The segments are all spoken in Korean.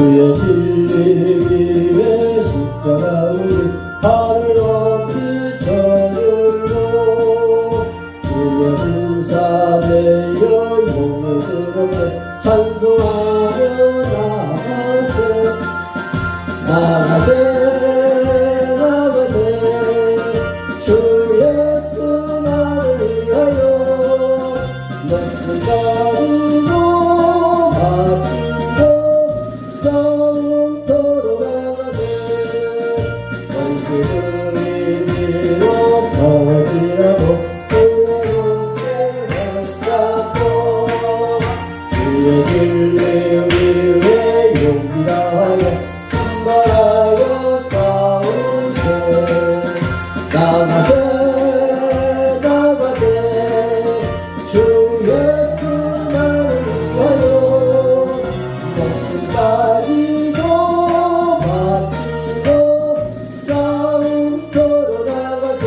주의 진리 위에 십자가를 하늘 높이 쳐들고 주의 군사되어 용맹스럽게 찬송하며 나가세 주 예수 나를 위하여 목숨 가지고 바치고 싸움터로 나가세 원수들이 밀어떨어지라도 주의 붙잡고 주의 진리 위에 용기 다하여 바라여 싸우세 나가세 주 예수 나를 위하여 목숨 가지고 바치고 싸움터로 나가세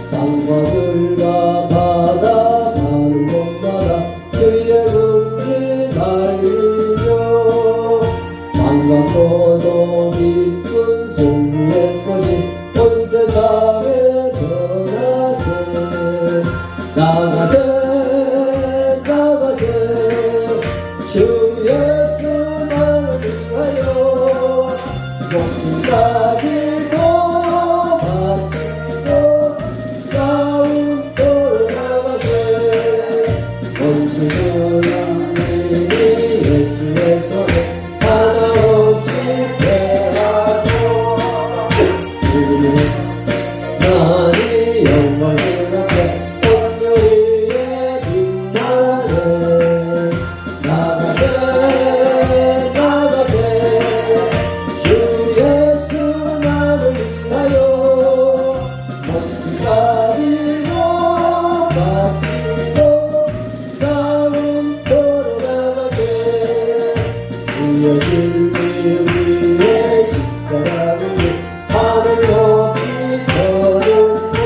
산과 들과 바다 가는 곳마다 주의 군기 달리며 만감도도 기쁜 승리의 소식 온 세상에 전하세 나가세 주 예수 나를 위하여 목숨 가지고 바치고 싸움터로 나가세 원수들은 예수의 손에 하나없이 패하고 나니 영광을 앞에 온누리에 빛나네 나가세 주 예수 나를 위하여 목숨 가지고 바치고 싸움터로 나가세 주의 진리 위에 십자가를 하늘 높이 쳐들고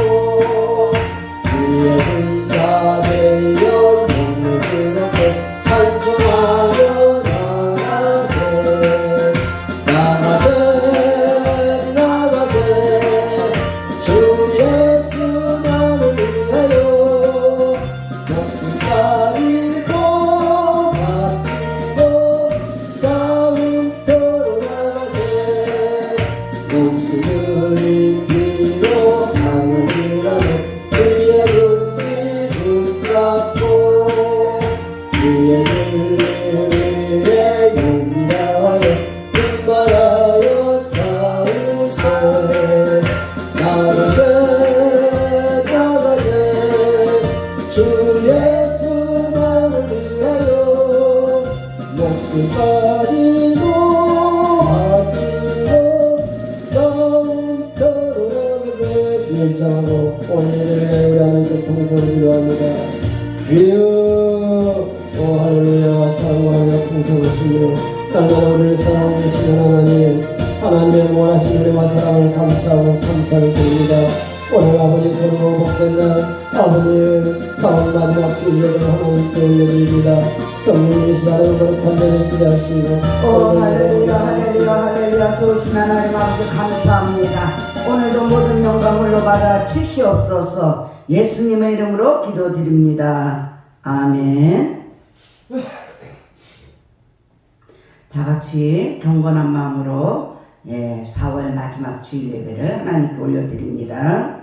주의 군사되어 용맹스럽게 찬송하며 나가세 주 예수 나를 위하여 목숨 가지고 바치고 싸움터로 나가세 목숨을 피로 당하시라도 주의 군기 붙잡고 주의 진리 위에 용기 다하여 분발하여 싸우세 나가세 주 예수 나를 위하여 목숨 가지고 바치고 싸움터로 나가세 주의 일장하고 오늘의 우리 하나님께 통성을 기도합니다. 주여 오 할렐루야 사랑하여 풍성하시며 날마다 우리를 사랑하시는 하나님의 원하신 은혜와 사랑을 감사하고 감사를 드립니다. 오늘 아버지 거룩하고 복된 날 아버지의 사원 마지막 주일을 하나님께 올려드립니다. 성령님 이 시간에 거룩한 데를 기대하시고 할렐루야 좋으신 하나님 아버지 감사합니다. 오늘도 모든 영광을 받아 주시옵소서. 예수님의 이름으로 기도드립니다. 아멘. 다 같이 경건한 마음으로 4월 마지막 주일 예배를 하나님께 올려드립니다.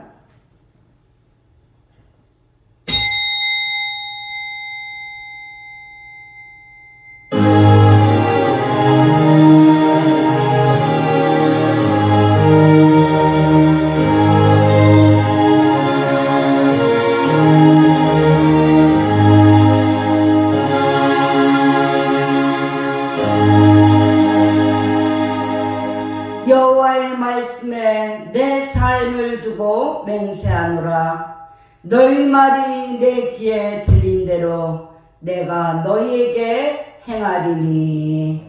여호와의 말씀에 내 삶을 두고 맹세하노라. 너희 말이 내 귀에 들린 대로 내가 너희에게 행하리니.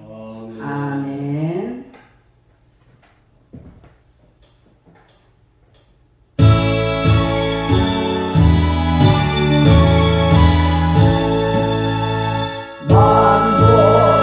아멘. 만국의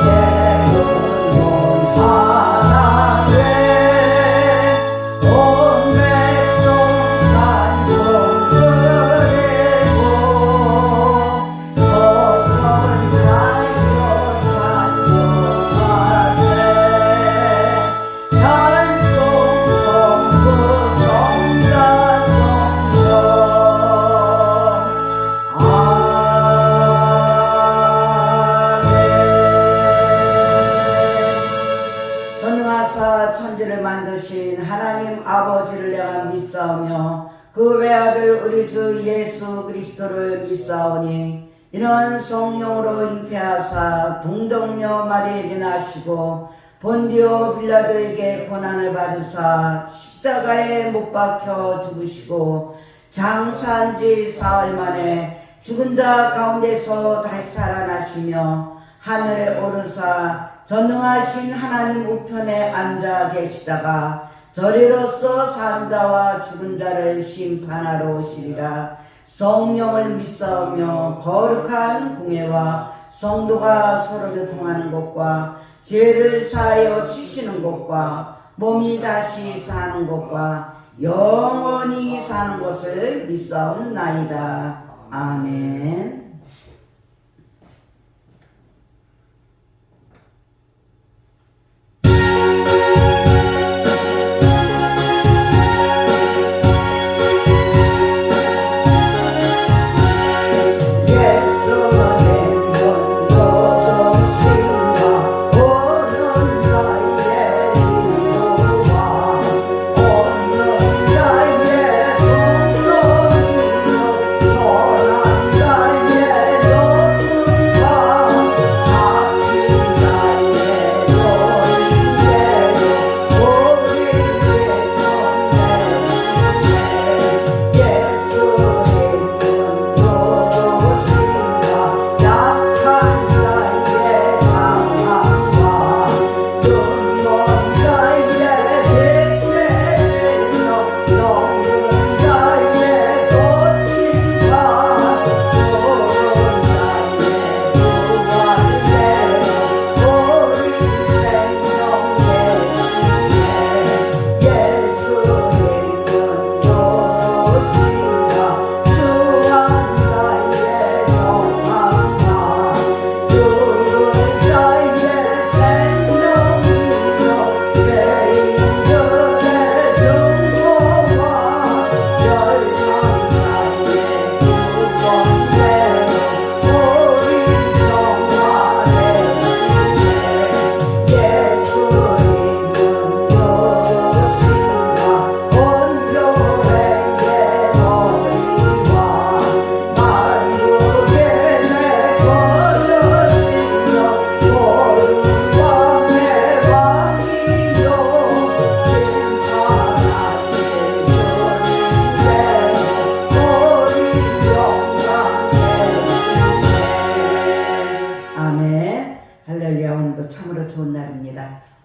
그 외아들 우리 주 예수 그리스도를 믿사오니 이는 성령으로 잉태하사 동정녀 마리에게 나시고 본디오 빌라도에게 고난을 받으사 십자가에 못 박혀 죽으시고 장사한 지 사흘 만에 죽은 자 가운데서 다시 살아나시며 하늘에 오르사 전능하신 하나님 우편에 앉아 계시다가 저리로서 산 자와 죽은 자를 심판하러 오시리라. 성령을 믿사오며 거룩한 공예와 성도가 서로 교통하는 것과 죄를 사하여 지시는 것과 몸이 다시 사는 것과 영원히 사는 것을 믿사옵나이다. 아멘.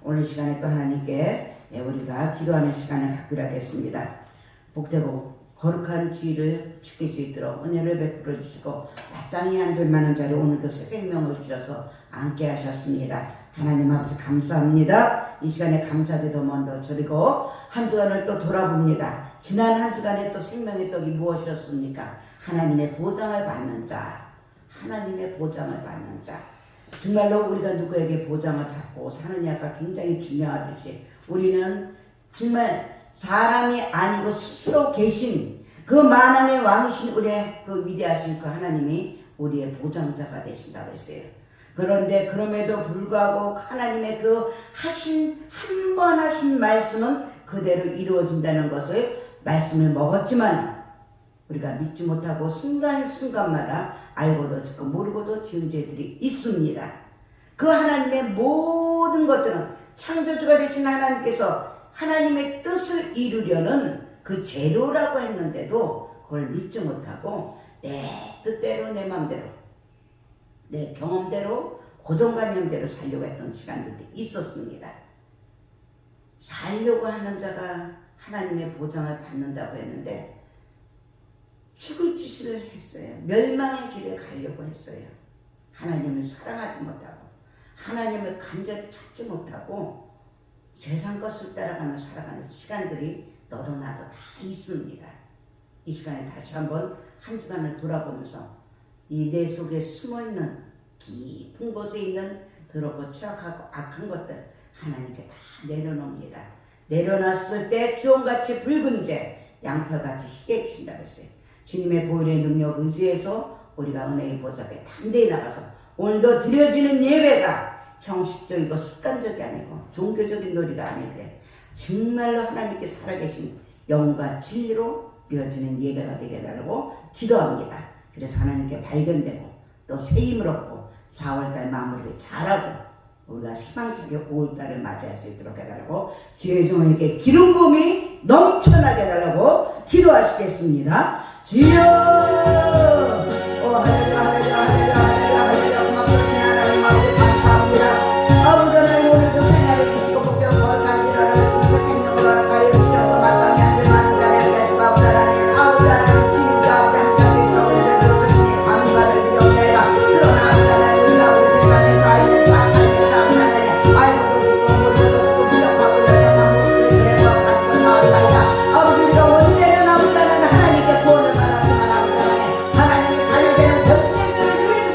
오늘 시간에 또 하나님께 우리가 기도하는 시간을 갖기로 하겠습니다. 복되고 거룩한 주의를 지킬 수 있도록 은혜를 베풀어 주시고 마땅히 앉을 만한 자리 오늘도 새 생명을 주셔서 앉게 하셨습니다. 하나님 아버지 감사합니다. 이 시간에 감사기도 먼저 드리고 한 주간을 또 돌아봅니다. 지난 한 주간에 또 생명의 떡이 무엇이었습니까? 하나님의 보장을 받는 자, 하나님의 보장을 받는 자. 정말로 우리가 누구에게 보장을 받고 사느냐가 굉장히 중요하듯이 우리는 정말 사람이 아니고 스스로 계신 그 만왕의 왕이신 우리의 그 위대하신 그 하나님이 우리의 보장자가 되신다고 했어요. 그런데 그럼에도 불구하고 하나님의 그 하신 한 번 하신 말씀은 그대로 이루어진다는 것을 말씀을 먹었지만 우리가 믿지 못하고 순간순간마다 알고도 듣고 모르고도 지은 죄들이 있습니다. 그 하나님의 모든 것들은 창조주가 되신 하나님께서 하나님의 뜻을 이루려는 그 재료라고 했는데도 그걸 믿지 못하고 내 뜻대로 내 마음대로 내 경험대로 고정관념대로 살려고 했던 시간들도 있었습니다. 살려고 하는 자가 하나님의 보장을 받는다고 했는데 죽을 짓을 했어요. 멸망의 길에 가려고 했어요. 하나님을 사랑하지 못하고 하나님을 간절히 찾지 못하고 세상 것을 따라가며 살아가는 시간들이 너도 나도 다 있습니다. 이 시간에 다시 한번 한 주간을 돌아보면서 이 내 속에 숨어있는 깊은 곳에 있는 더럽고 추악하고 악한 것들 하나님께 다 내려놓습니다. 내려놨을 때 기온같이 붉은 죄 양털같이 희게 해주신다고 했어요. 주님의 보혈의 능력 의지해서 우리가 은혜의 보좌에 담대히 나가서 오늘도 드려지는 예배가 형식적이고 습관적이 아니고 종교적인 놀이가 아니고 정말로 하나님께 살아계신 영과 진리로 바뀌어지는 예배가 되게 달라고 기도합니다. 그래서 하나님께 발견되고 또 새 힘을 얻고 4월달 마무리를 잘하고 우리가 희망차게 5월달을 맞이할 수 있도록 해달라고 주의 종에게 기름 부음이 넘쳐나게 해달라고 기도하시겠습니다. 주여 할렐루야 할렐루야 할렐루야 할렐루야 할렐루야 고맙습니다. 하나님 아버지 감사합니다. 아버지 하나님 오늘도 생애를 주시고 복되고 거룩한 일을 주시고 생명을 허락하여 주셔서 마땅히 앉을 만한 자리에 앉으시고 아버지 하나님 아버지 하나님 주님과 아버지 함께 하실 경우에는 그러시니 감사를 드려옵나이다. 그러나 아버지 하나님 우리가 아버지 세상에서 알는 삶을 장난하니 알고도 듣고 모르고도 듣고 부정하고 연약한 모습을 그래서 가지고 나왔나이다. 아버지 우리가 원죄는 아버지 하나님 하나님께 구원을 받았지만 아버지 하나님 하나님의 자녀되는 권세들을 누리지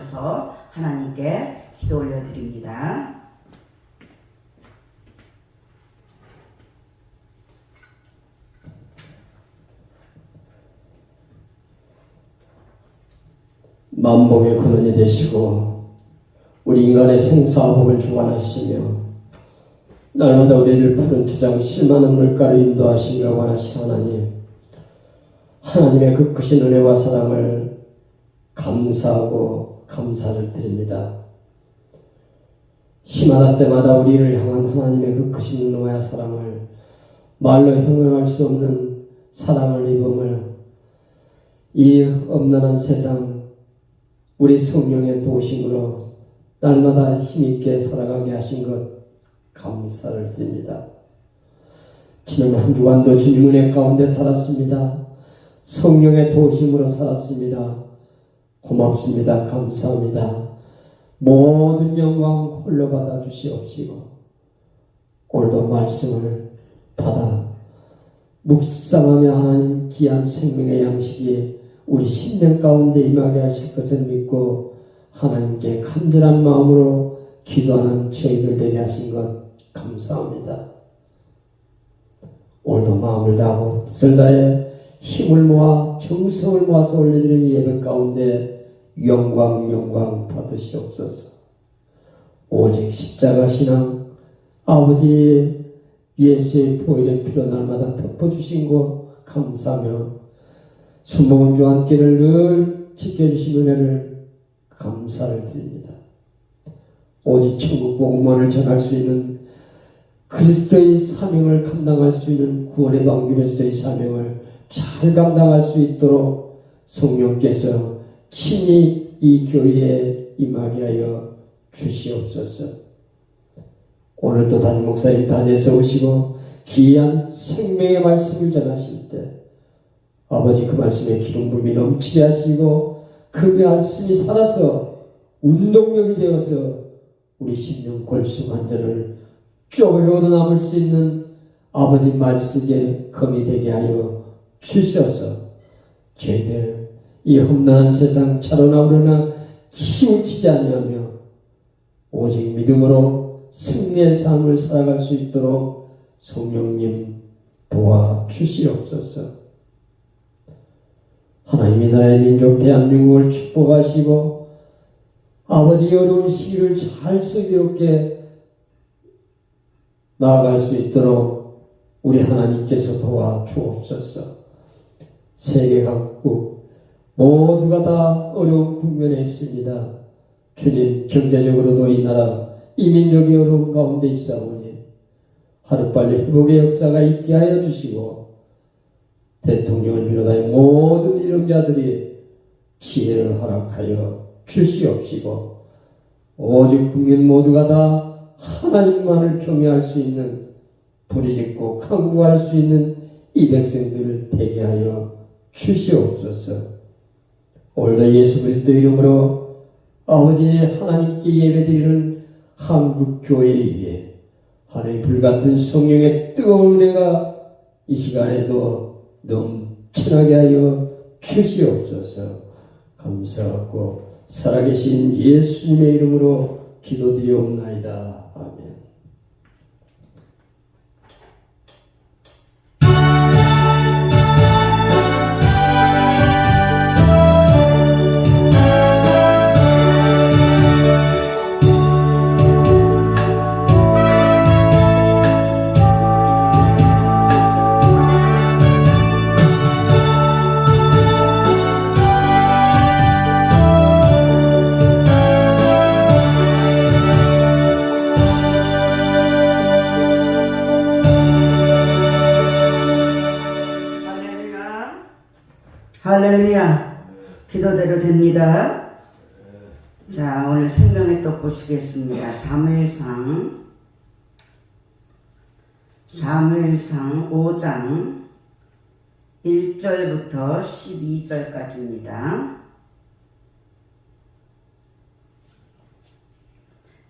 일어나셔서 하나님께 기도 올려드립니다. 만복의 근원이 되시고 우리 인간의 생사복을 주관하시며 날마다 우리를 푸른 투정 실만한 물가로 인도하시기를 원하시는 하나님, 하나님의 그 크신 은혜와 사랑을 감사하고 감사를 드립니다. 심하다 때마다 우리를 향한 하나님의 그 크신 은혜와 사랑을 말로 형용할 수 없는 사랑을 입음을 이 엄난한 세상 우리 성령의 도우심으로 날마다 힘있게 살아가게 하신 것 감사를 드립니다. 지난 한 주간도 주님 은혜 가운데 살았습니다. 성령의 도우심으로 살았습니다. 고맙습니다. 감사합니다. 모든 영광 홀로 받아 주시옵시고 오늘도 말씀을 받아 묵상하며 하나님 귀한 생명의 양식이 우리 심령 가운데 임하게 하실 것을 믿고 하나님께 간절한 마음으로 기도하는 저희들 되게 하신 것 감사합니다. 오늘도 마음을 다하고 뜻을 다해 힘을 모아 정성을 모아서 올려드리는 예배 가운데 영광 받으시옵소서. 오직 십자가 신앙 아버지 예수의 보혈의 피로 날마다 덮어주신 것 감사하며 순복음 주 함께를 늘 지켜주신 은혜를 감사를 드립니다. 오직 천국 복음만을 전할 수 있는 그리스도의 사명을 감당할 수 있는 구원의 방주로서의 사명을 잘 감당할 수 있도록 성령께서 친히 이 교회에 임하게 하여 주시옵소서. 오늘도 담임 목사님 단에서 오시고 귀한 생명의 말씀을 전하실 때 아버지 그 말씀에 기름 부음이 넘치게 하시고 그 말씀이 살아서 운동력이 되어서 우리 심령 골수 관절을 쪼개어도 남을 수 있는 아버지 말씀에 검이 되게 하여 주셔서 저희들 이 험난한 세상 차로나 우러나 치우치지 않으며 오직 믿음으로 승리의 삶을 살아갈 수 있도록 성령님 도와주시옵소서. 하나님이 나라의 민족 대한민국을 축복하시고 아버지 어려운 시기를 잘 슬기롭게 나아갈 수 있도록 우리 하나님께서 도와주옵소서. 세계 각국 모두가 다 어려운 국면에 있습니다. 주님, 경제적으로도 이 나라 이 민족이 어려운 가운데 있사오니 하루빨리 회복의 역사가 있게 하여 주시고 대통령을 비롯하여 모든 일용자들이 지혜를 허락하여 주시옵시고 오직 국민 모두가 다 하나님만을 경외할 수 있는 부르짖고 간구할 수 있는 이 백성들을 되게 하여 주시옵소서. 오늘도 예수 그리스도 이름으로 아버지 하나님께 예배드리는 한국교회에 의해 하나님 불같은 성령의 뜨거운 은혜가 이 시간에도 넘쳐나게 하여 주시옵소서. 감사하고 살아계신 예수님의 이름으로 기도드리옵나이다. 아멘. 할렐루야. 기도대로 됩니다. 자, 오늘 생명의 떡 보시겠습니다. 사무엘상 5장 1절부터 12절까지입니다.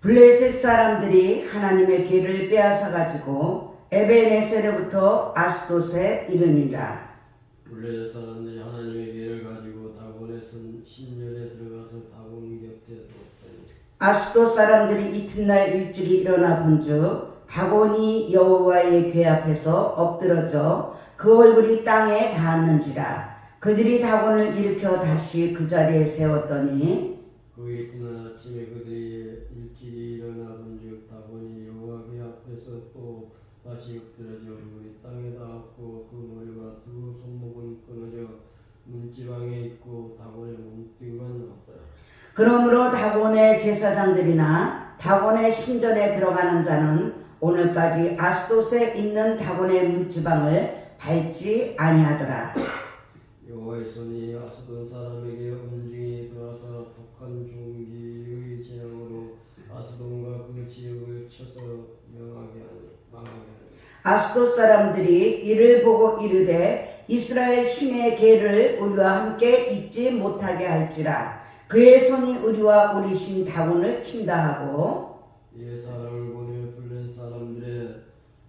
블레셋 사람들이 하나님의 길을 빼앗아 가지고 에베네셀로부터 아스돗에 이르니라. 블레셋 사람들이 하나님의 길을 가지고 다곤의 신전에 들어가서 다곤 곁에 되었더니 아스도 사람들이 이튿날 일찍이 일어나 본즉 다곤이 여호와의 궤 앞에서 엎드러져 그 얼굴이 땅에 닿았는지라. 그들이 다곤을 일으켜 다시 그 자리에 세웠더니 그 이튿날 아침에 그들이 일찍이 일어나 본즉 다곤이 여호와 궤 앞에서 또 다시 엎드러져 얼굴이 땅에 닿았고 그 머리와 두 손목은 끊어져 문지방에 있고 다곤의 몸뚱이만 남았더라. 그러므로 다곤의 제사장들이나 다곤의 신전에 들어가는 자는 오늘까지 아스돗에 있는 다곤의 문지방을 밟지 아니하더라. 여호와의 손이 아스돗 사람에게 엄중히 들어와서 독한 종기의 재앙으로 아스돗과 그 지역을 쳐서 망하게 하니 아스돗 사람들이 이를 보고 이르되 이스라엘 신의 궤를 우리와 함께 잊지 못하게 할지라. 그의 손이 우리와 우리 신 다곤을 친다 하고 이에 사람을 보내 블레 사람들의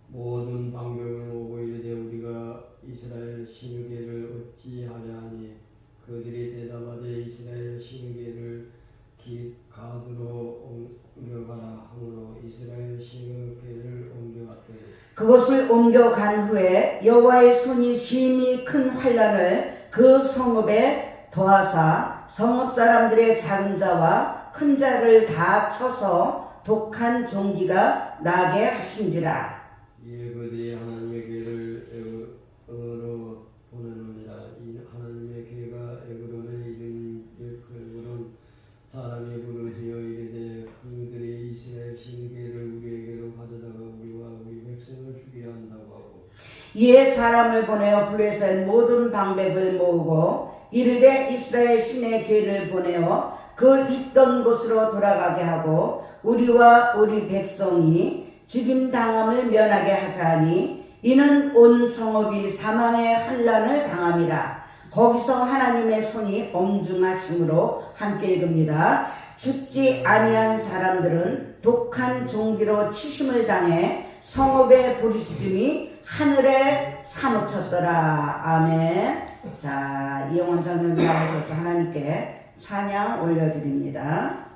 모든 방법을 모고 이르되 우리가 이스라엘 신의 궤를 어찌 하려 하니 그들이 대답하되 이스라엘 신의 궤를 깃가드로 옮겨가라 하므로 이스라엘 신의 궤를 옮겨갔더니 그것을 옮겨간 후에 여호와의 손이 심히 큰 환란을 그 성읍에 더하사 성읍 사람들의 작은 자와 큰 자를 다 쳐서 독한 종기가 나게 하신지라. 이에 그들이 하나님의 궤를 애굽으로 보내느니라. 이 하나님의 궤가 애굽으로 이른 그 애굽은 사람이 부르짖어 이르되 그들이 이스라엘 신의 궤를 우리에게로 가져다가 우리와 우리 백성을 죽이려 한다고 하고 이에 사람을 보내어 블레셋 모든 방백을 모으고 이르되 이스라엘 신의 궤를 보내어 그 있던 곳으로 돌아가게 하고 우리와 우리 백성이 죽임당함을 면하게 하자니 이는 온 성읍이 사망의 환란을 당함이라. 거기서 하나님의 손이 엄중하심으로 함께 읽습니다. 죽지 아니한 사람들은 독한 종기로 치심을 당해 성읍의 부르짖음이 하늘에 사무쳤더라. 아멘. 자, 이영원 장로님 나오셔서 하나님께 찬양 올려드립니다.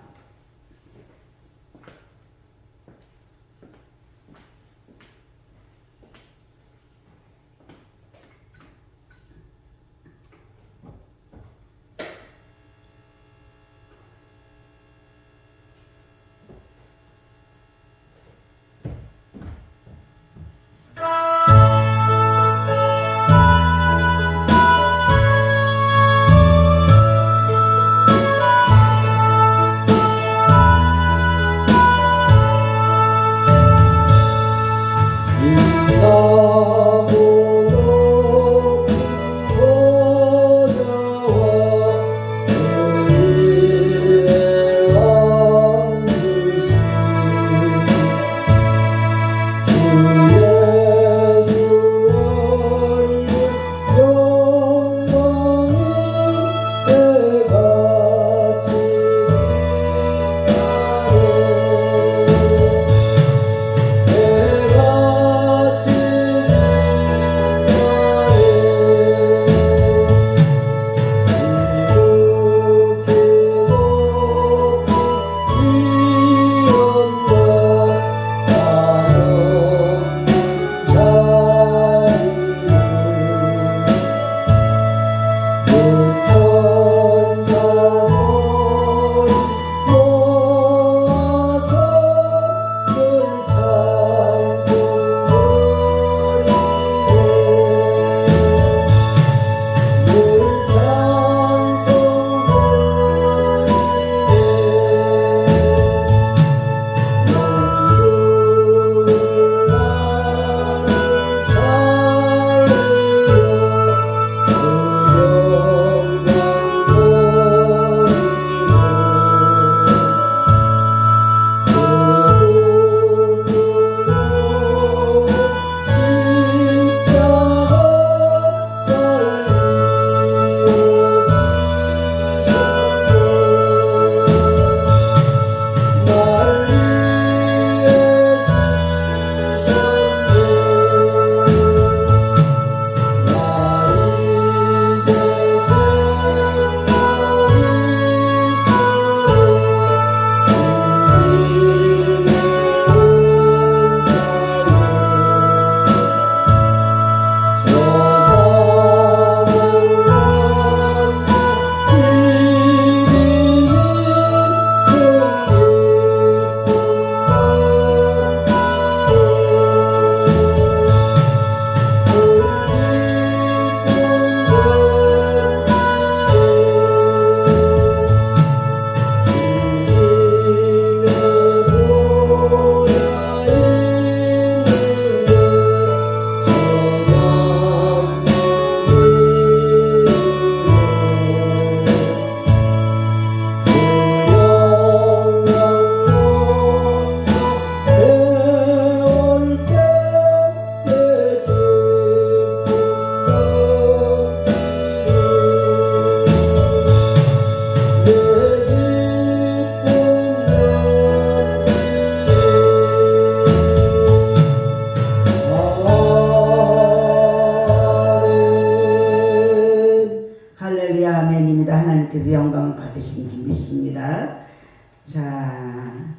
자,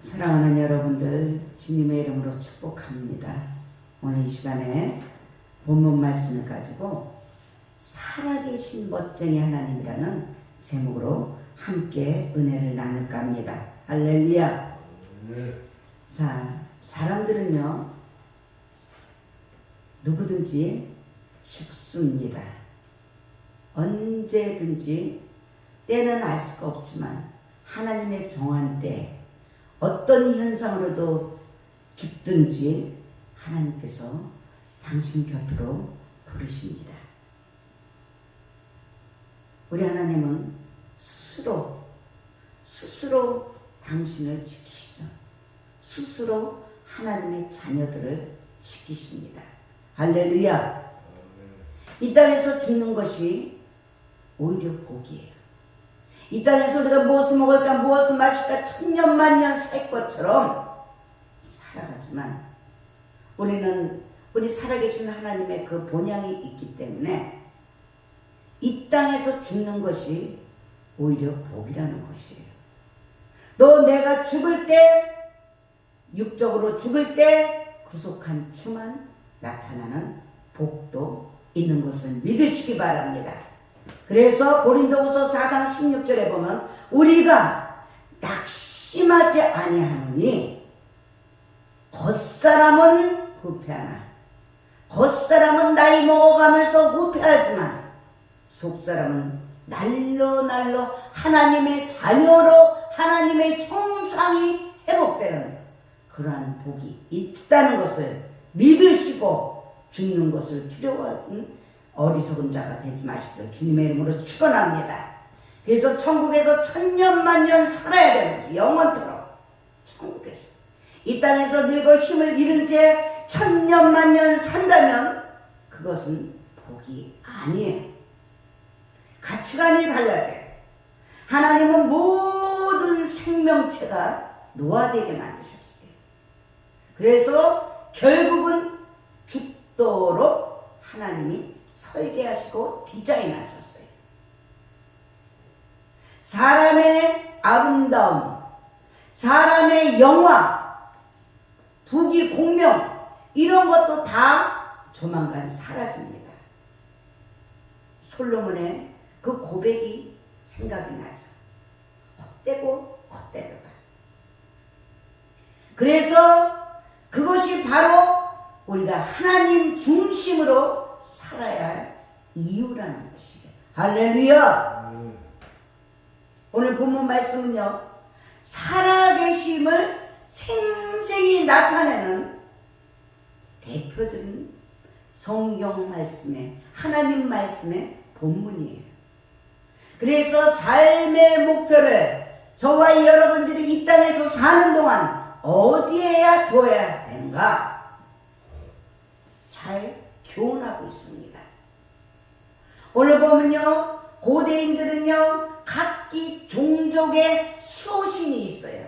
사랑하는 여러분들, 주님의 이름으로 축복합니다. 오늘 이 시간에 본문 말씀을 가지고 살아계신 멋쟁이 하나님이라는 제목으로 함께 은혜를 나눌까 합니다. 할렐루야. 자, 사람들은요 누구든지 죽습니다. 언제든지 때는 알 수가 없지만 하나님의 정한 때 어떤 현상으로도 죽든지 하나님께서 당신 곁으로 부르십니다. 우리 하나님은 스스로 당신을 지키시죠. 스스로 하나님의 자녀들을 지키십니다. 할렐루야. 이 땅에서 죽는 것이 오히려 복이에요. 이 땅에서 우리가 무엇을 먹을까 무엇을 마실까 천년만년 살 것처럼 살아가지만 우리는 우리 살아계신 하나님의 그 본향이 있기 때문에 이 땅에서 죽는 것이 오히려 복이라는 것이에요. 너 내가 죽을 때, 육적으로 죽을 때 구속한 주만 나타나는 복도 있는 것을 믿으시기 바랍니다. 그래서 고린도후서 4장 16절에 보면 우리가 낙심하지 아니하노니 겉사람은 후패하나 겉사람은 나이 먹어가면서 후패하지만 속사람은 날로 하나님의 자녀로 하나님의 형상이 회복되는 그러한 복이 있다는 것을 믿으시고 죽는 것을 두려워하는 어리석은 자가 되지 마십시오. 주님의 이름으로 축원합니다. 그래서 천국에서 천년만년 살아야 되는 거지. 영원토록 천국에서 이 땅에서 늙어 힘을 잃은 채 천년만년 산다면 그것은 복이 아니에요. 가치관이 달라요. 하나님은 모든 생명체가 노화되게 만드셨어요. 그래서 결국은 죽도록 하나님이 설계하시고 디자인하셨어요. 사람의 아름다움, 사람의 영화, 부귀 공명 이런 것도 다 조만간 사라집니다. 솔로몬의 그 고백이 생각이 나죠. 헛되도다. 그래서 그것이 바로 우리가 하나님 중심으로 살아야 할 이유라는 것이에요. 할렐루야. 오늘 본문 말씀은요, 살아계심을 생생히 나타내는 대표적인 성경 말씀의 하나님 말씀의 본문이에요. 그래서 삶의 목표를 저와 여러분들이 이 땅에서 사는 동안 어디에야 둬야 되는가 잘 교훈하고 있습니다. 오늘 보면요, 고대인들은요 각기 종족의 수호신이 있어요.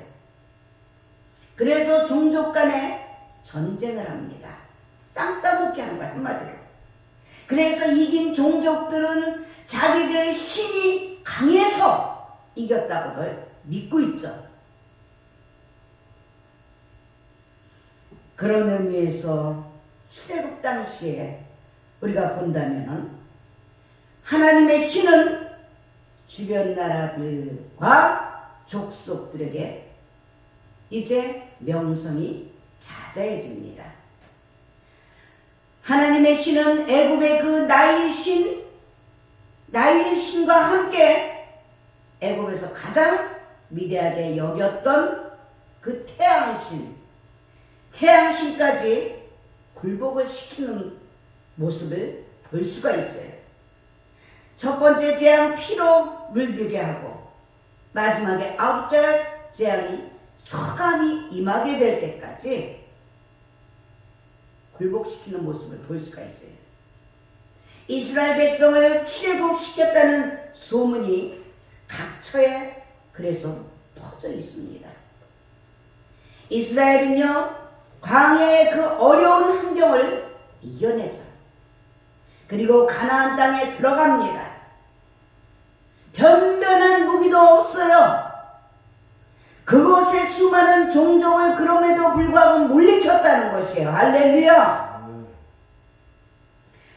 그래서 종족 간에 전쟁을 합니다. 땅 따먹게 하는 거야, 한마디로. 그래서 이긴 종족들은 자기들의 힘이 강해서 이겼다고들 믿고 있죠. 그런 의미에서 출애굽 당시에 우리가 본다면은 하나님의 신은 주변 나라들과 족속들에게 이제 명성이 잦아집니다. 하나님의 신은 애굽의 그 나일 신과 함께 애굽에서 가장 위대하게 여겼던 그 태양신까지 굴복을 시키는 모습을 볼 수가 있어요. 첫 번째 재앙 피로 물들게 하고 마지막에 9째 재앙이 서감이 임하게 될 때까지 굴복시키는 모습을 볼 수가 있어요. 이스라엘 백성을 출애굽시켰다는 소문이 각처에 그래서 퍼져 있습니다. 이스라엘은요 광야의 그 어려운 환경을 이겨내죠. 그리고 가나안 땅에 들어갑니다. 변변한 무기도 없어요. 그곳에 수많은 종족을 그럼에도 불구하고 물리쳤다는 것이에요. 할렐루야.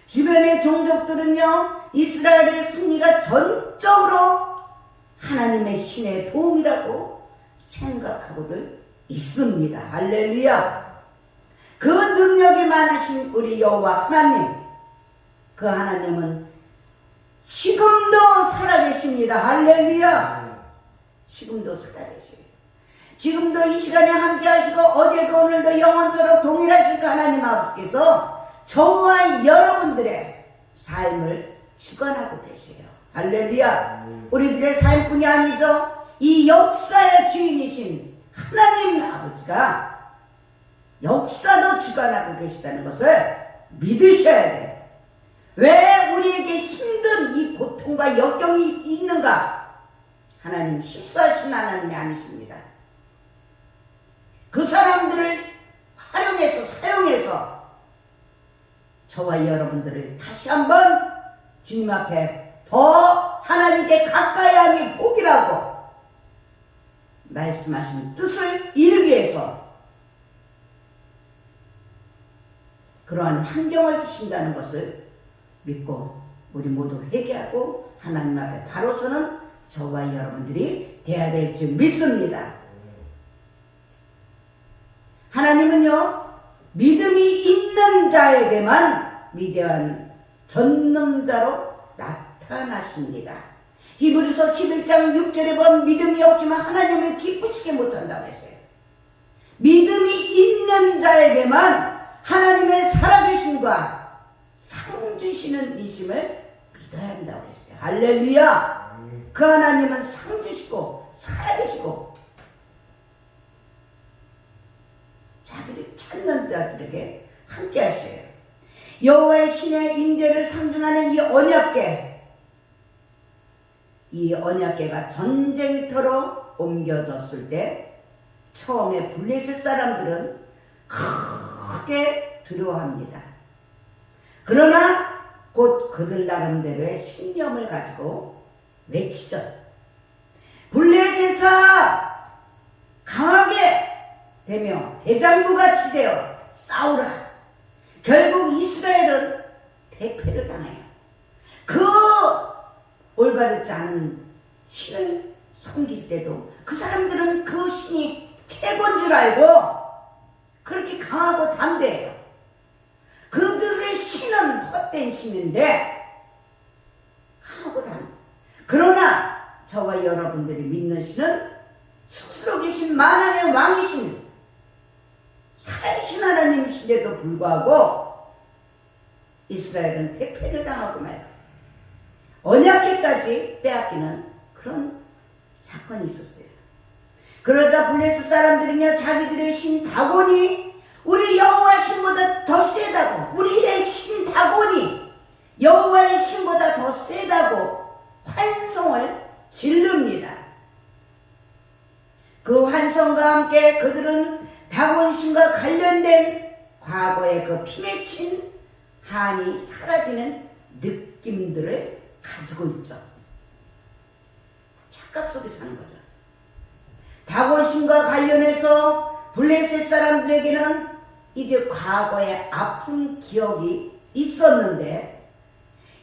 주변의 종족들은요, 이스라엘의 승리가 전적으로 하나님의 신의 도움이라고 생각하고들 있습니다. 할렐루야. 그 능력이 많으신 우리 여호와 하나님, 그 하나님은 지금도 살아계십니다. 할렐루야. 지금도 살아계셔요. 지금도 이 시간에 함께 하시고 어제도 오늘도 영원토록 동일하실 그 하나님 아버지께서 저와 여러분들의 삶을 주관하고 계세요. 할렐루야. 우리들의 삶뿐이 아니죠. 이 역사의 주인이신 하나님 아버지가 역사도 주관하고 계시다는 것을 믿으셔야 돼요. 왜 우리에게 힘든 이 고통과 역경이 있는가? 하나님 실수하신 하나님이 아니십니다. 그 사람들을 활용해서 사용해서 저와 여러분들을 다시 한번 주님 앞에 더 하나님께 가까이 함이 복이라고 말씀하신 뜻을 이루기 위해서 그러한 환경을 주신다는 것을 믿고 우리 모두 회개하고 하나님 앞에 바로 서는 저와 여러분들이 되어야 될 줄 믿습니다. 하나님은요, 믿음이 있는 자에게만 위대한 전능자로 나타나십니다. 히브리서 11장 6절에 보면 믿음이 없지만 하나님을 기쁘시게 못한다고 했어요. 믿음이 있는 자에게만 하나님의 살아계심과 상주시는 이심을 믿어야 한다고 했어요. 할렐루야. 그 하나님은 상주시고 살아계시고 자기를 찾는 자들에게 함께 하셔요. 여호와의 신의 임재를 상징하는 이 언약궤, 이 언약궤가 전쟁터로 옮겨졌을 때 처음에 블레셋 사람들은 크게 두려워합니다. 그러나 곧 그들 나름대로의 신념을 가지고 외치죠. 블레셋아 강하게 되며 대장부같이 되어 싸우라. 결국 이스라엘은 대패를 당해요. 그 올바르지 않은 신을 섬길 때도 그 사람들은 그 신이 최고인 줄 알고 그렇게 강하고 담대해요. 그들의 신은 헛된 신인데 강하고 담대. 그러나 저와 여러분들이 믿는 신은 스스로 계신 만왕의 왕이신 살아계신 하나님이신데도 불구하고 이스라엘은 대패를 당하고 말고 언약궤까지 빼앗기는 그런 사건이 있었어요. 그러자 블레셋 사람들은요, 자기들의 신 다곤이 우리 여호와의 신보다 더 세다고, 우리의 신 다곤이 여호와의 신보다 더 세다고 환성을 지릅니다. 그 환성과 함께 그들은 다곤 신과 관련된 과거의 그 피맺힌 한이 사라지는 느낌들을 가지고 있죠. 착각 속에 사는 거죠. 다곤 신과 관련해서 블레셋 사람들에게는 이제 과거의 아픈 기억이 있었는데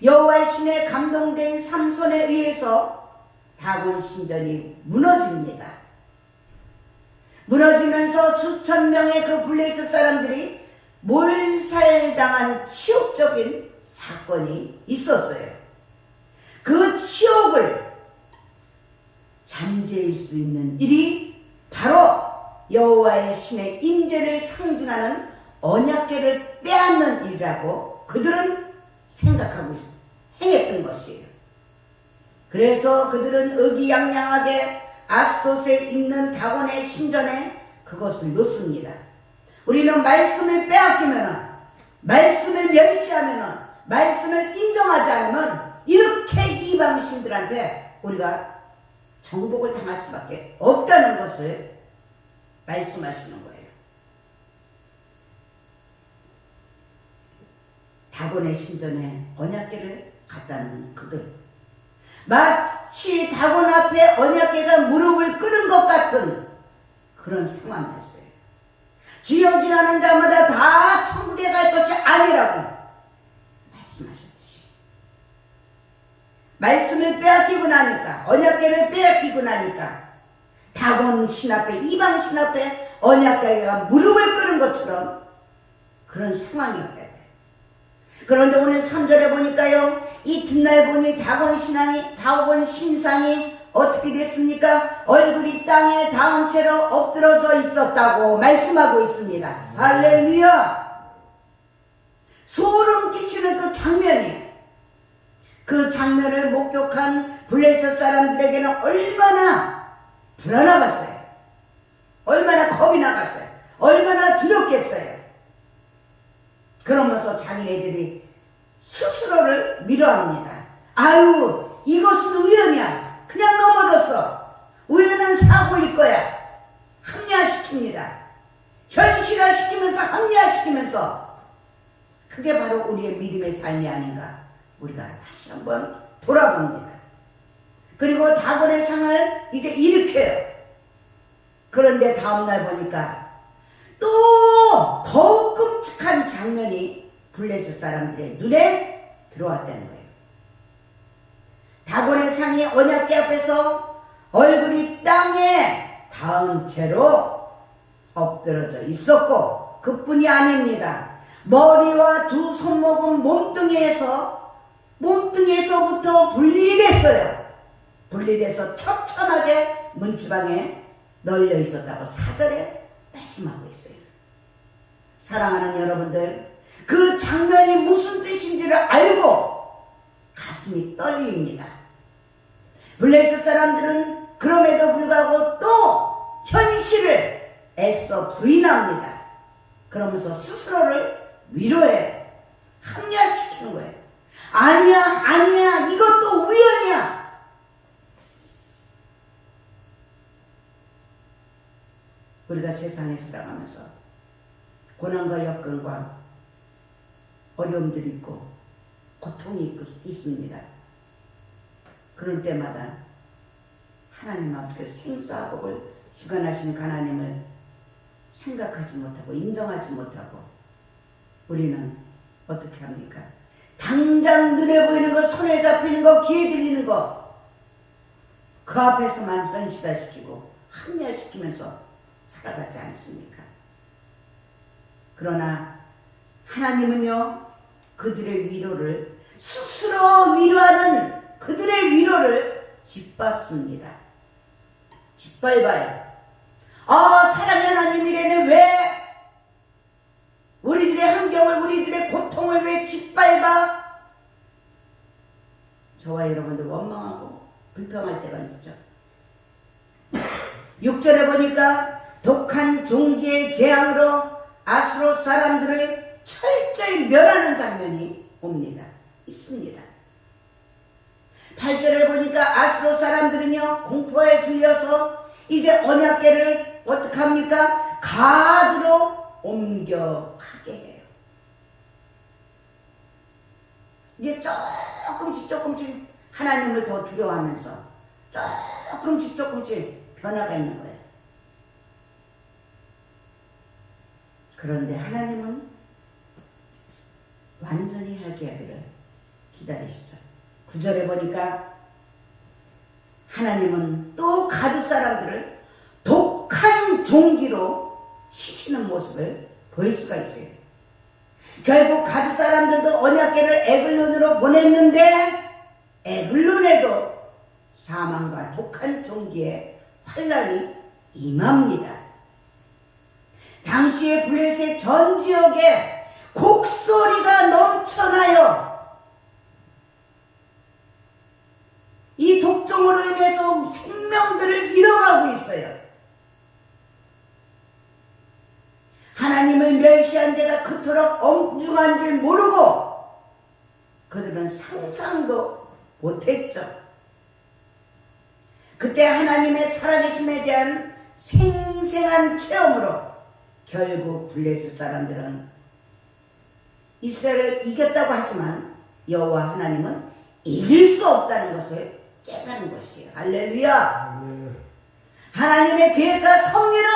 여호와의 신에 감동된 삼손에 의해서 다곤 신전이 무너집니다. 무너지면서 수천 명의 그 블레셋 사람들이 몰살당한 치욕적인 사건이 있었어요. 그 치욕을 잠재울 수 있는 일이 바로 여호와의 신의 임재를 상징하는 언약궤를 빼앗는 일이라고 그들은 생각하고 행했던 것이에요. 그래서 그들은 의기양양하게 아스토스에 있는 다곤의 신전에 그것을 놓습니다. 우리는 말씀을 빼앗기면은, 말씀을 멸시하면은, 말씀을 인정하지 않으면 이렇게 이방 신들한테 우리가 정복을 당할 수밖에 없다는 것을 말씀하시는 거예요. 다곤의 신전에 언약궤를 갖다 놓는 그들. 마치 다곤 앞에 언약궤가 무릎을 꿇은 것 같은 그런 상황이었어요. 주여 주여 하는 자마다 다 천국에 갈 것이 아니라고 말씀하셨듯이 말씀을 빼앗기고 나니까, 언약궤를 빼앗기고 나니까 다곤 신 앞에, 이방 신 앞에 언약궤가 무릎을 꿇은 것처럼 그런 상황이었대요. 그런데 오늘 3절에 보니까요, 이튿날 보니 다곤 신상이 어떻게 됐습니까? 얼굴이 땅에 닿은 채로 엎드러져 있었다고 말씀하고 있습니다. 할렐루야! 소름 끼치는 그 장면이, 그 장면을 목격한 블레셋 사람들에게는 얼마나 불안하겠어요. 얼마나 겁이 나갔어요. 얼마나 두렵겠어요. 그러면서 자기네들이 스스로를 위로합니다. 아유, 이것은 우연이야. 그냥 넘어졌어. 우연한 사고일 거야. 합리화시킵니다. 현실화시키면서 합리화시키면서, 그게 바로 우리의 믿음의 삶이 아닌가 우리가 다시 한번 돌아봅니다. 그리고 다곤의 상을 이제 일으켜요. 그런데 다음날 보니까 또 더욱 끔찍한 장면이 블레셋 사람들의 눈에 들어왔다는 거예요. 다곤의 상이 언약궤 앞에서 얼굴이 땅에 닿은 채로 엎드러져 있었고, 그뿐이 아닙니다. 머리와 두 손목은 몸뚱이에서부터 분리됐어요. 분리돼서 첩첩하게 문지방에 널려 있었다고 4절에 말씀하고 있어요. 사랑하는 여러분들, 그 장면이 무슨 뜻인지를 알고 가슴이 떨립니다. 블레셋 사람들은 그럼에도 불구하고 또 현실을 애써 부인합니다. 그러면서 스스로를 위로해요. 합리화시키는 거예요. 아니야, 이것도 우연이야. 우리가 세상에 살아가면서 고난과 역경과 어려움들이 있고 고통이 있습니다. 그럴 때마다 하나님 앞에 생사복을 주관하시는 하나님을 생각하지 못하고 인정하지 못하고 우리는 어떻게 합니까? 당장 눈에 보이는 거, 손에 잡히는 거, 귀에 들리는 거, 그 앞에서만 현실화시키고 합리화시키면서 살아가지 않습니까? 그러나 하나님은요, 그들의 위로를, 스스로 위로하는 그들의 위로를 짓밟습니다. 짓밟아요. 사랑의 하나님이래는 왜 우리들의 환경을, 우리들의 고통을 왜 짓밟아? 저와 여러분들 원망하고 불평할 때가 있죠. 6절에 보니까 독한 종기의 재앙으로 아수롯 사람들을 철저히 멸하는 장면이 옵니다. 있습니다. 8절에 보니까 아수롯 사람들은요, 공포에 들려서 이제 언약궤를 어떻게 합니까? 가드로 옮겨가게 해요. 이제 조금씩 하나님을 더 두려워하면서 조금씩 변화가 있는 거예요. 그런데 하나님은 완전히 하게 하기를 기다리시죠. 9절에 보니까 하나님은 또 가드 사람들을 독한 종기로 시키는 모습을 볼 수가 있어요. 결국 가드 사람들도 언약궤를 에글론으로 보냈는데 에글론에도 사망과 독한 종기의 환란이 임합니다. 당시의 블레셋 전 지역에 곡소리가 넘쳐나요. 이 독종으로 인해서 생명들을 잃어가고 있어요. 하나님을 멸시한 자가 그토록 엄중한 줄 모르고 그들은 상상도 못했죠. 그때 하나님의 살아계심에 대한 생생한 체험으로 결국 블레셋 사람들은 이스라엘을 이겼다고 하지만 여호와 하나님은 이길 수 없다는 것을 깨달은 것이에요. 할렐루야. 아멘. 하나님의 계획과 섭리는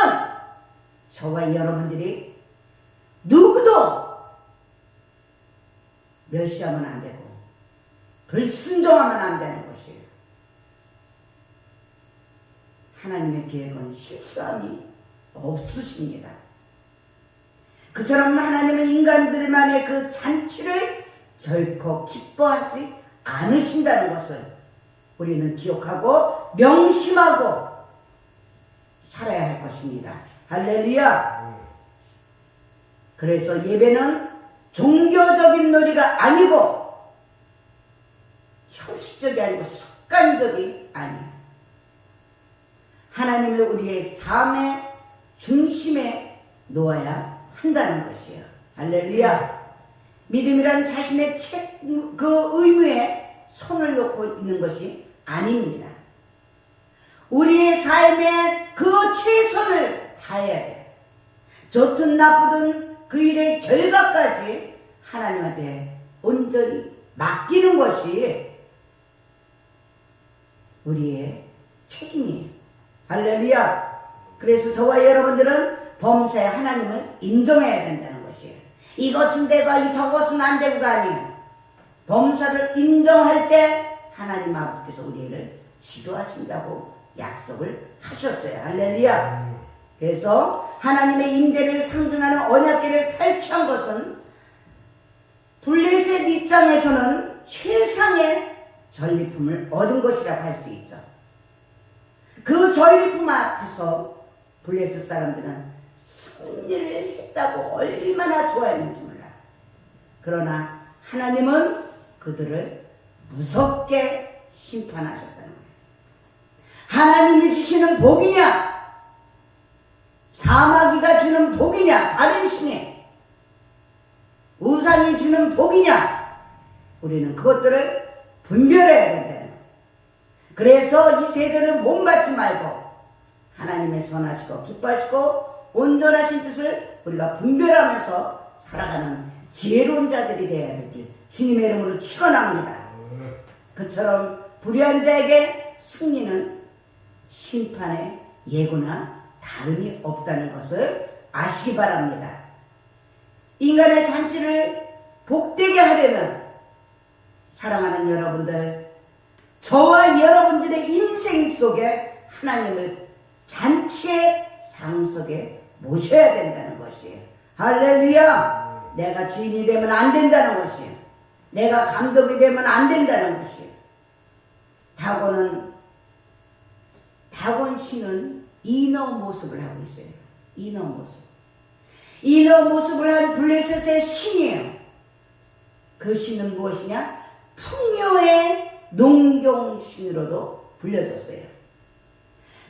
저와 여러분들이 누구도 멸시하면 안 되고 불순종하면 안 되는 것이에요. 하나님의 계획은 실수함이 없으십니다. 그처럼 하나님은 인간들만의 그 잔치를 결코 기뻐하지 않으신다는 것을 우리는 기억하고 명심하고 살아야 할 것입니다. 할렐루야. 그래서 예배는 종교적인 놀이가 아니고 형식적이 아니고 습관적이 아니에요. 하나님을 우리의 삶의 중심에 놓아야 한다는 것이에요. 할렐루야. 믿음이란 자신의 그 의무에 손을 놓고 있는 것이 아닙니다. 우리의 삶에 그 최선을 다해야 돼요. 좋든 나쁘든 그 일의 결과까지 하나님한테 온전히 맡기는 것이 우리의 책임이에요. 할렐루야. 그래서 저와 여러분들은 범사에 하나님을 인정해야 된다는 것이에요. 이것은 되고 저것은 안 되고가 아니에요. 범사를 인정할 때 하나님 아버지께서 우리를 지도하신다고 약속을 하셨어요. 할렐루야. 그래서 하나님의 임재를 상징하는 언약궤를 탈취한 것은 블레셋 입장에서는 최상의 전리품을 얻은 것이라고 할 수 있죠. 그 전리품 앞에서 블레셋 사람들은 승리를 했다고 얼마나 좋아했는지 몰라요. 그러나 하나님은 그들을 무섭게 심판하셨다는 거예요. 하나님이 주시는 복이냐, 사마귀가 주는 복이냐, 다른 신이 우상이 주는 복이냐, 우리는 그것들을 분별해야 된다는 거예요. 그래서 이 세대는 몸받지 말고 하나님의 선하시고 기뻐하시고 온전하신 뜻을 우리가 분별하면서 살아가는 지혜로운 자들이 되어야 되길 주님의 이름으로 축원합니다. 그처럼 불의한 자에게 승리는 심판의 예고나 다름이 없다는 것을 아시기 바랍니다. 인간의 잔치를 복되게 하려면 사랑하는 여러분들, 저와 여러분들의 인생 속에 하나님을 잔치의 상석에 모셔야 된다는 것이에요. 할렐루야. 내가 주인이 되면 안 된다는 것이에요. 내가 감독이 되면 안 된다는 것이에요. 다곤 신은 인어 모습을 하고 있어요. 인어 모습. 인어 모습을 한 블레셋의 신이에요. 그 신은 무엇이냐? 풍요의 농경신으로도 불려졌어요.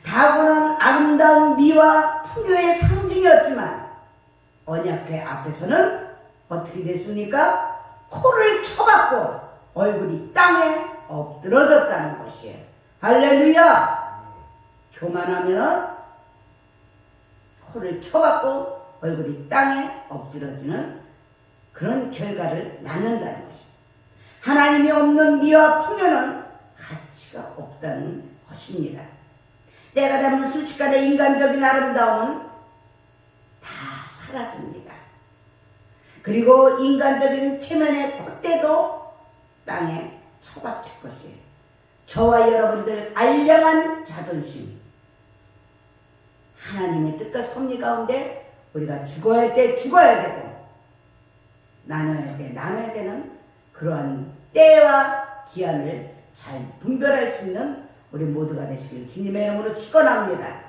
다곤은 아름다운 미와 풍요의 상징이었지만 언약궤 앞에서는 어떻게 됐습니까? 코를 쳐박고 얼굴이 땅에 엎드러졌다는 것이에요. 할렐루야. 교만하면 코를 쳐박고 얼굴이 땅에 엎드러지는 그런 결과를 낳는다는 것이에요. 하나님이 없는 미와 풍요는 가치가 없다는 것입니다. 때가 되면 순식간에 인간적인 아름다움은 다 사라집니다. 그리고 인간적인 체면의 콧대도 땅에 처박힐 것이에요. 저와 여러분들 알량한 자존심, 하나님의 뜻과 섭리 가운데 우리가 죽어야 할 때 죽어야 되고 나눠야 할 때 나눠야 되는 그러한 때와 기한을 잘 분별할 수 있는 우리 모두가 되시길 주님의 이름으로 축원합니다.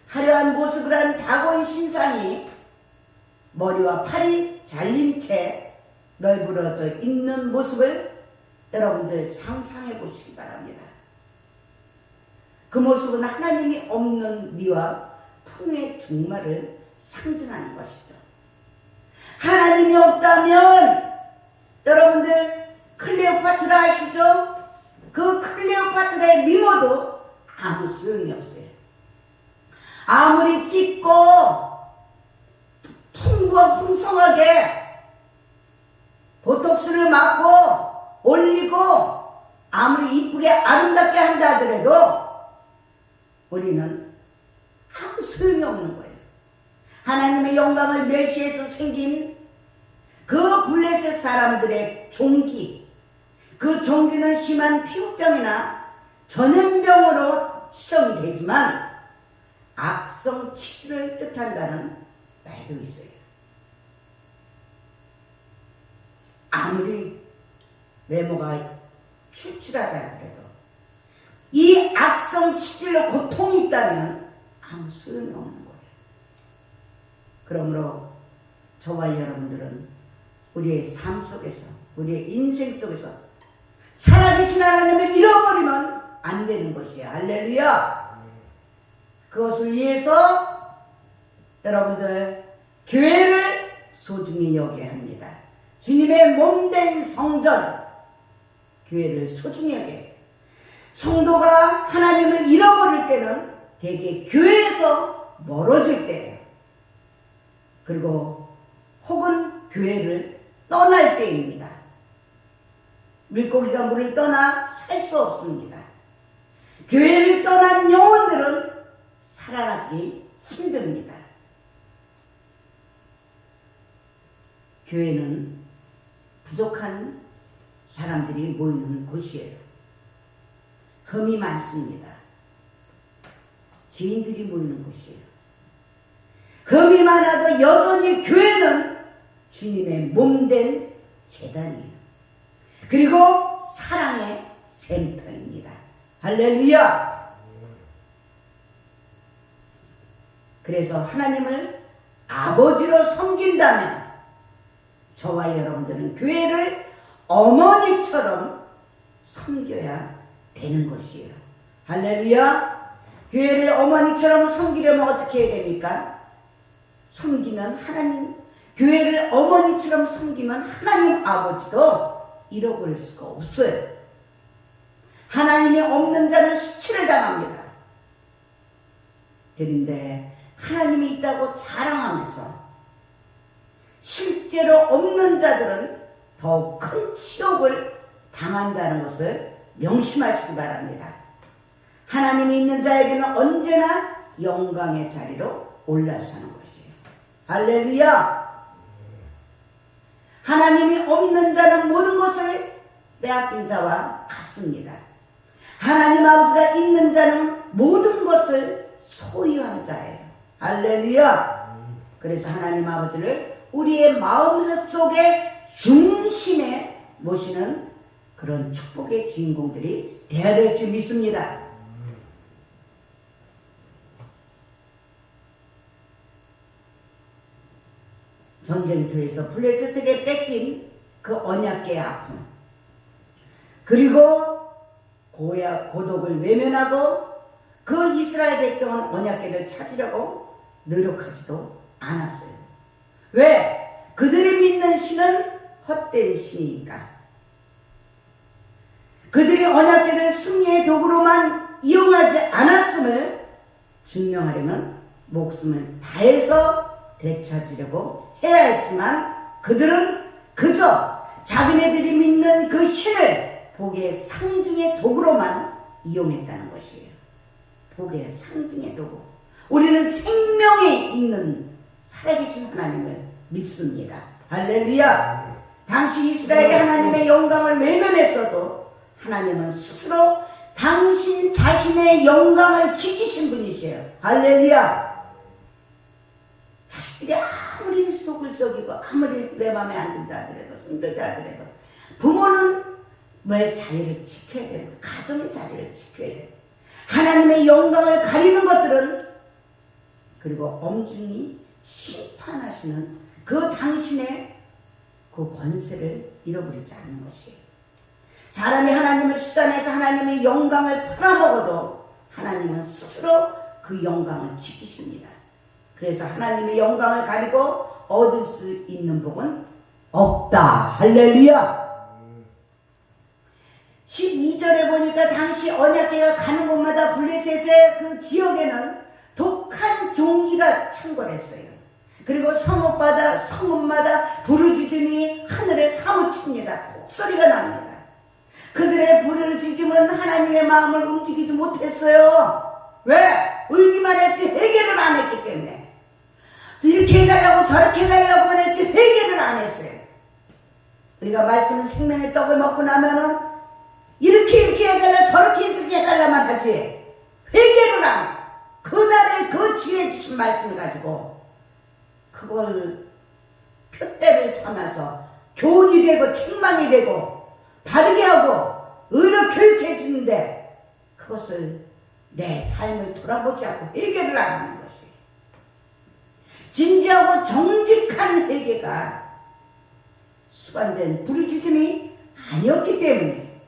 화려한 모습을 한 다곤 신상이 머리와 팔이 잘린 채 널브러져 있는 모습을 여러분들 상상해 보시기 바랍니다. 그 모습은 하나님이 없는 미와 풍요의 종말을 상징하는 것이죠. 하나님이 없다면 여러분들 클레오파트라 아시죠? 그 클레오파트라의 미모도 아무 소용이 없어요. 아무리 찢고 풍성하게 보톡스를 맞고 올리고 아무리 이쁘게 아름답게 한다 하더라도 우리는 아무 소용이 없는 거예요. 하나님의 영광을 멸시해서 생긴 그 블레셋 사람들의 종기, 그 종기는 심한 피부병이나 전염병으로 추정이 되지만 악성 치질을 뜻한다는 말도 있어요. 아무리 외모가 출출하다 하더라도 이 악성 치질로 고통이 있다면 아무 소용이 없는 거예요. 그러므로 저와 여러분들은 우리의 삶 속에서, 우리의 인생 속에서 살아계신 하나님을 잃어버리면 안 되는 것이에요. 할렐루야. 그것을 위해서 여러분들 교회를 소중히 여겨야 합니다. 주님의 몸된 성전, 교회를 소중히 여겨야 해요. 성도가 하나님을 잃어버릴 때는 대개 교회에서 멀어질 때예요. 그리고 혹은 교회를 떠날 때입니다. 물고기가 물을 떠나 살 수 없습니다. 교회를 떠난 영혼들은 살아남기 힘듭니다. 교회는 부족한 사람들이 모이는 곳이에요. 흠이 많습니다. 죄인들이 모이는 곳이에요. 흠이 많아도 여전히 교회는 주님의 몸된 제단이에요. 그리고 사랑의 센터입니다. 할렐루야. 그래서 하나님을 아버지로 섬긴다면 저와 여러분들은 교회를 어머니처럼 섬겨야 되는 것이에요. 할렐루야. 교회를 어머니처럼 섬기려면 어떻게 해야 됩니까? 섬기면 하나님, 교회를 어머니처럼 섬기면 하나님 아버지도 잃어버릴 수가 없어요. 하나님이 없는 자는 수치를 당합니다. 그런데 하나님이 있다고 자랑하면서 실제로 없는 자들은 더 큰 치욕을 당한다는 것을 명심하시기 바랍니다. 하나님이 있는 자에게는 언제나 영광의 자리로 올라서는 것이에요. 할렐루야. 하나님이 없는 자는 모든 것을 빼앗긴 자와 같습니다. 하나님 아버지가 있는 자는 모든 것을 소유한 자예요. 할렐루야. 그래서 하나님 아버지를 우리의 마음속의 중심에 모시는 그런 축복의 주인공들이 되어야 될 줄 믿습니다. 전쟁터에서 블레셋에게 뺏긴 그 언약궤의 아픔, 그리고 고독을 외면하고 그 이스라엘 백성은 언약궤를 찾으려고 노력하지도 않았어요. 왜? 그들이 믿는 신은 헛된 신이니까. 그들이 언약궤를 승리의 도구로만 이용하지 않았음을 증명하려면 목숨을 다해서 되찾으려고 해야 했지만 그들은 그저 자기네들이 믿는 그 신을 복의 상징의 도구로만 이용했다는 것이에요. 복의 상징의 도구. 우리는 생명이 있는 살아계신 하나님을 믿습니다. 할렐루야. 당시 이스라엘이 하나님의 영광을 외면했어도 하나님은 스스로 당신 자신의 영광을 지키신 분이세요. 할렐루야. 자식들이 아무리 속을 썩이고 아무리 내 마음에 안 든다 하더라도 힘들다 하더라도 부모는 왜 자리를 지켜야 되는, 가정의 자리를 지켜야 돼. 하나님의 영광을 가리는 것들은, 그리고 엄중히 심판하시는 그 당신의 그 권세를 잃어버리지 않는 것이에요. 사람이 하나님을 수단해서 하나님의 영광을 팔아먹어도 하나님은 스스로 그 영광을 지키십니다. 그래서 하나님의 영광을 가리고 얻을 수 있는 복은 없다. 할렐루야. 12절에 보니까 당시 언약궤가 가는 곳마다 블레셋의 그 지역에는 독한 종기가 창궐했어요. 그리고 성읍마다 부르짖음이 하늘에 사무칩니다. 곡소리가 납니다. 그들의 부르짖음은 하나님의 마음을 움직이지 못했어요. 왜? 울기만 했지 회개를 안 했기 때문에. 이렇게 해달라고 저렇게 해달라고만 했지 회개를 안 했어요. 우리가 말씀은 생명의 떡을 먹고 나면은 이렇게 해달라 저렇게 해달라만 하지 회개를 안 해. 그날의 그 주의 주신 말씀을 가지고 그걸 표대를 삼아서 교훈이 되고 책망이 되고 바르게 하고 의로 교육해 주는데 그것을 내 삶을 돌아보지 않고 회개를 안 하는 것이 진지하고 정직한 회개가 수반된 부르짖음이 아니었기 때문에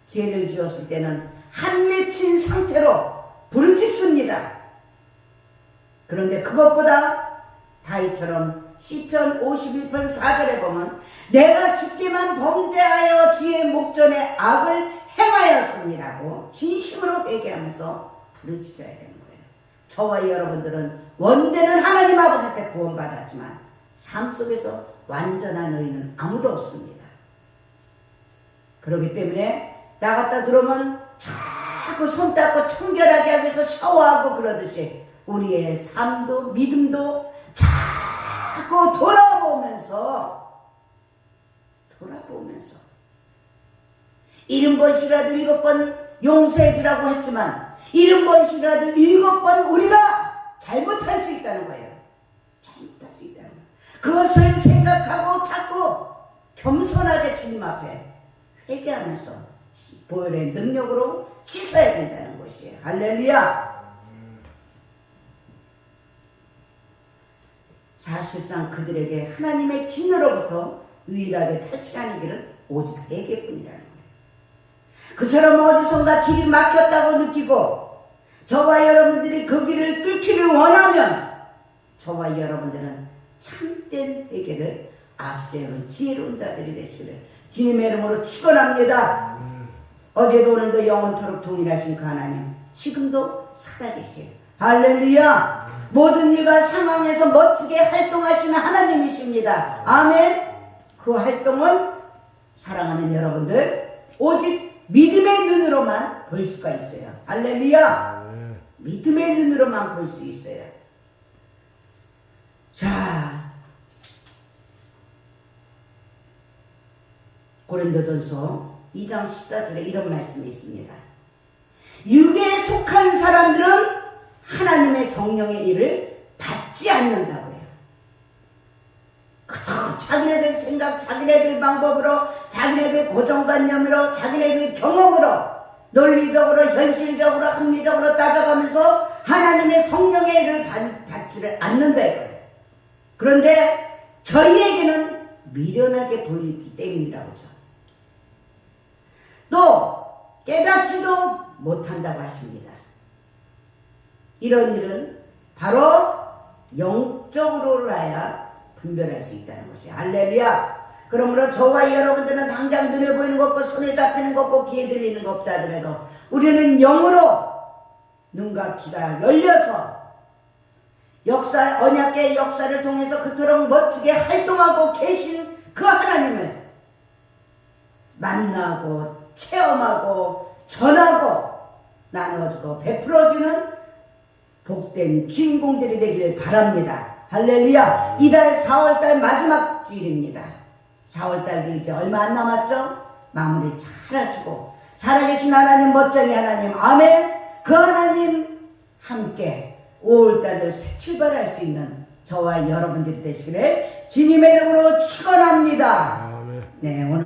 죄를 지었을 때는 한 맺힌 상태로 부르짖습니다. 그런데 그것보다 다윗처럼 시편 51편 4절에 보면 내가 주께만 범죄하여 주의 목전에 악을 행하였음이라고 진심으로 회개하면서 부르짖어야 되는 거예요. 저와 여러분들은 원죄는 하나님 아버지한테 구원받았지만 삶 속에서 완전한 의인은 아무도 없습니다. 그렇기 때문에 나갔다 들어오면 자꾸 손 닦고 청결하게 하기 위해서 샤워하고 그러듯이 우리의 삶도 믿음도 자꾸 돌아보면서 70번씩이라도 7번 용서해 주라고 했지만 70번씩이라도 7번 우리가 잘못할 수 있다는 거예요. 잘못할 수 있다는 거예요. 그것을 생각하고 자꾸 겸손하게 주님 앞에 회개하면서 보혈의 능력으로 씻어야 된다는 것이에요. 할렐루야. 사실상 그들에게 하나님의 진노로부터 유일하게 탈출하는 길은 오직 회개뿐이라는 거예요. 그처럼 어디선가 길이 막혔다고 느끼고 저와 여러분들이 그 길을 뚫기를 원하면 저와 여러분들은 참된 회개를 앞세우는 지혜로운 자들이 되시기를 주님의 이름으로 축원합니다. 어제도 오늘도 영원토록 동일하신 그 하나님 지금도 살아계시오. 할렐루야. 모든 일과 상황에서 멋지게 활동하시는 하나님이십니다. 아멘. 그 활동은 사랑하는 여러분들 오직 믿음의 눈으로만 볼 수가 있어요. 할렐루야. 믿음의 눈으로만 볼 수 있어요. 자, 고린도전서 2장 14절에 이런 말씀이 있습니다. 육에 속한 사람들은 하나님의 성령의 일을 받지 않는다고요. 그저 자기네들 생각, 자기네들 방법으로, 자기네들 고정관념으로, 자기네들 경험으로, 논리적으로, 현실적으로, 합리적으로 따져가면서 하나님의 성령의 일을 받지를 않는다 이거예요. 그런데 저희에게는 미련하게 보이기 때문이라고 하죠. 또 깨닫지도 못한다고 하십니다. 이런 일은 바로 영적으로라야 분별할 수 있다는 것이 할렐루야. 그러므로 저와 여러분들은 당장 눈에 보이는 것과 손에 잡히는 것과 귀에 들리는 것 없다 하더라도 우리는 영으로 눈과 귀가 열려서 역사, 언약의 역사를 통해서 그토록 멋지게 활동하고 계신 그 하나님을 만나고 체험하고 전하고 나눠주고 베풀어주는 복된 주인공들이 되길 바랍니다. 할렐루야. 이달 4월달 마지막 주일입니다. 4월달도 이제 얼마 안 남았죠? 마무리 잘 하시고 살아계신 하나님, 멋쟁이 하나님, 아멘. 그 하나님 함께 5월달을 새 출발할 수 있는 저와 여러분들이 되시기를 주님의 이름으로 축원합니다. 네, 오늘